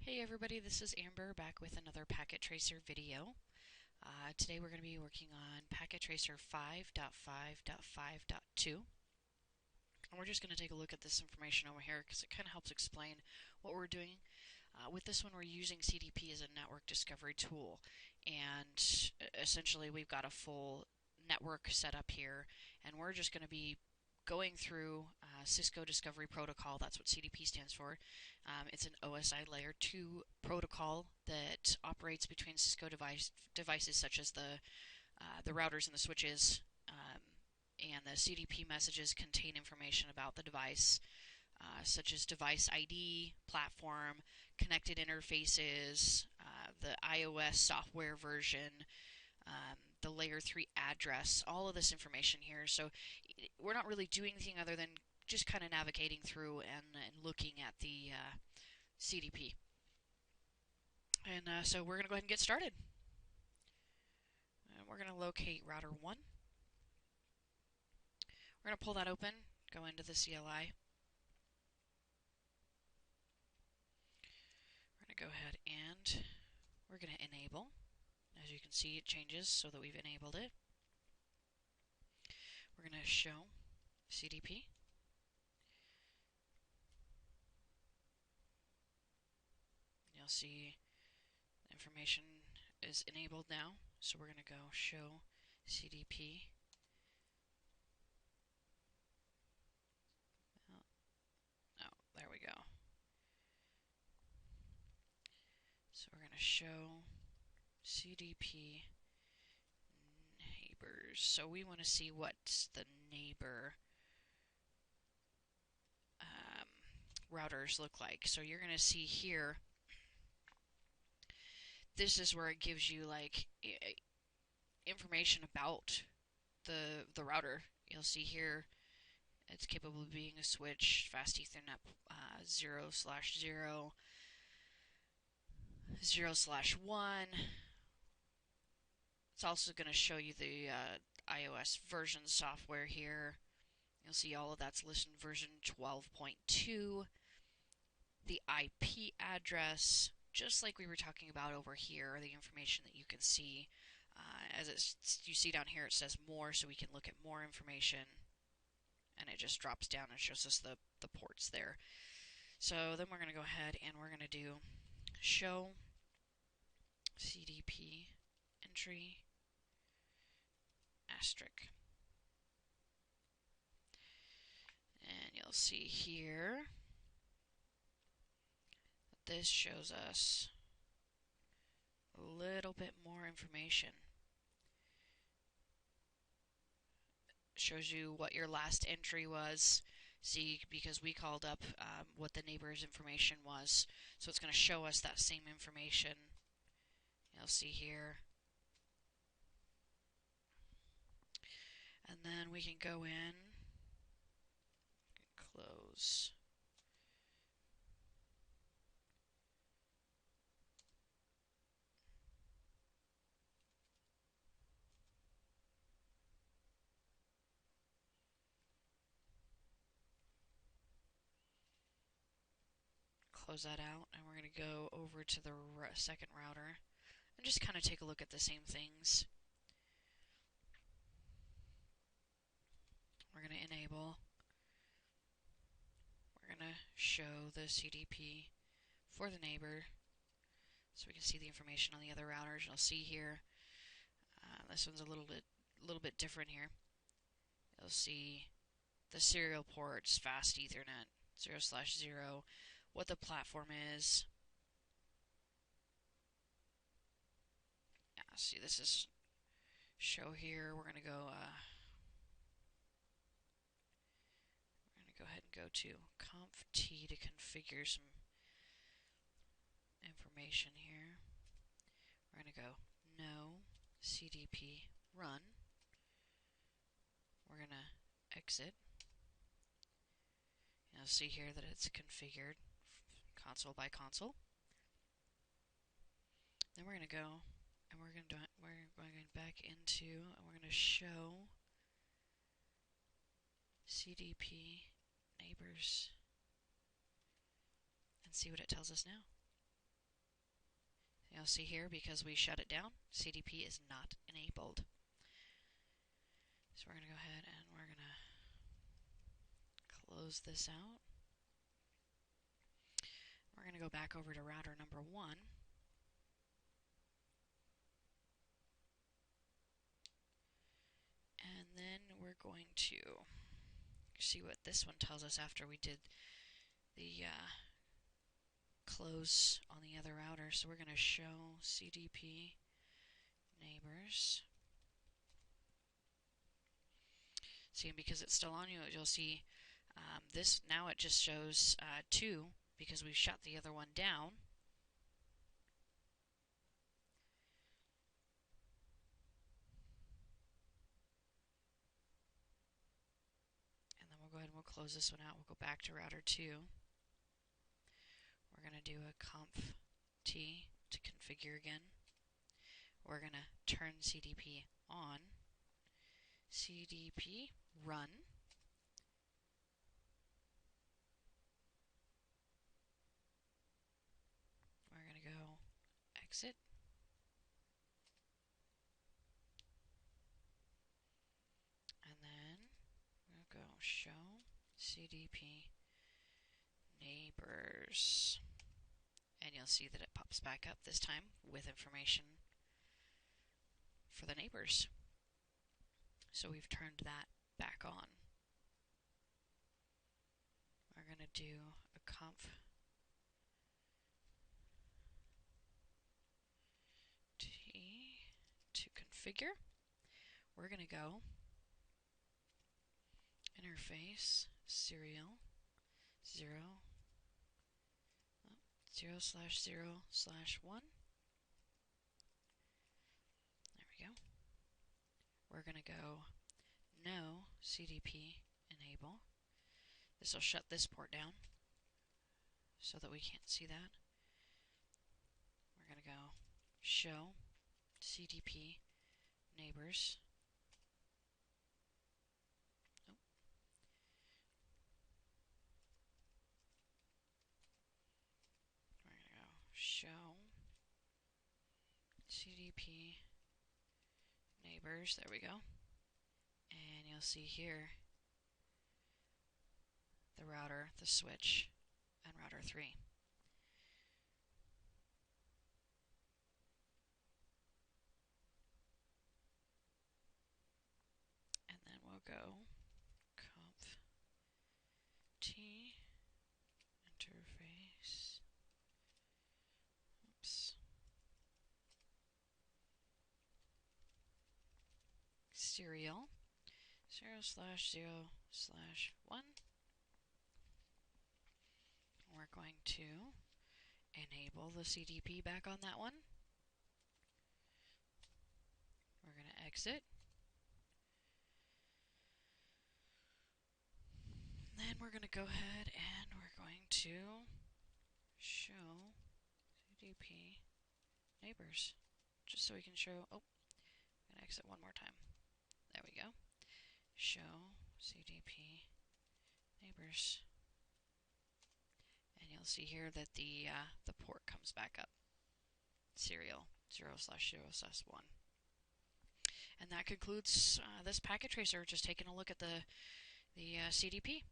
Hey everybody, this is Amber back with another Packet Tracer video. Today we're going to be working on Packet Tracer 5.5.5.2. And we're just going to take a look at this information over here because it kind of helps explain what we're doing. With this one, we're using CDP as a network discovery tool. And essentially, we've got a full network set up here, and we're just going to be going through Cisco Discovery Protocol. That's what CDP stands for. It's an OSI Layer 2 protocol that operates between Cisco devices such as the routers and the switches. And the CDP messages contain information about the device, such as device ID, platform, connected interfaces, the iOS software version, the layer 3 address, all of this information here. So we're not really doing anything other than just kind of navigating through and looking at the CDP. And so we're going to go ahead and get started. And we're going to locate router 1. We're going to pull that open, go into the CLI. We're going to go ahead and we're going to enable. As you can see, it changes so that we've enabled it. We're going to show CDP. You'll see the information is enabled now, so we're going to go show CDP. Oh, there we go. So we're going to show CDP neighbors. So we want to see what the neighbor routers look like. So you're going to see here, this is where it gives you like information about the router. You'll see here it's capable of being a switch, fast Ethernet 0/0, 0/1. It's also going to show you the iOS version software here. You'll see all of that's listed version 12.2. The IP address, just like we were talking about over here, the information that you can see. You see down here, it says more, so we can look at more information. And it just drops down and shows us the ports there. So then we're going to go ahead and we're going to do show CDP entry asterisk. And you'll see here that this shows us a little bit more information. It shows you what your last entry was. See, because we called up what the neighbor's information was. So it's going to show us that same information. You'll see here. And then we can go in, close. Close that out, and we're going to go over to the second router and just kind of take a look at the same things. We're going to enable. We're going to show the CDP for the neighbor so we can see the information on the other routers. You'll see here, this one's a little bit different here. You'll see the serial ports, fast Ethernet 0/0, what the platform is. Yeah, see, this is show here. We're going to go go ahead and go to conf t to configure some information here. We're going to go no CDP run. We're going to exit. You'll see here that it's configured console by console. Then we're going to go and we're going back into and we're going to show CDP neighbors and see what it tells us now. You'll see here, because we shut it down, CDP is not enabled. So we're going to go ahead and we're going to close this out. We're going to go back over to router number 1. And then we're going to see what this one tells us after we did the close on the other router. So we're going to show CDP neighbors. See, because it's still on, you'll see this now it just shows 2 because we shut the other one down. And then we'll go ahead and we'll close this one out. We'll go back to router 2. We're going to do a conf T to configure again. We're going to turn CDP on. CDP run. We're going to go exit. And then we'll go show CDP neighbors. And you'll see that it pops back up this time with information for the neighbors. So we've turned that back on. We're going to do a conf T to configure. We're going to go interface serial 0/0/1. There we go. We're going to go no CDP enable. This will shut this port down so that we can't see that. We're going to go show CDP neighbors. We're going to go show CDP neighbors. There we go. And you'll see here the router, the switch, and router 3. And then we'll go conf T interface. Oops. Serial 0/0/1. We're going to enable the CDP back on that one. We're going to exit. Then we're going to go ahead and we're going to show CDP neighbors. Just so we can show, I'm going to exit one more time. There we go. Show CDP neighbors. And you'll see here that the port comes back up. Serial 0/0/1. And that concludes this packet tracer, just taking a look at the CDP.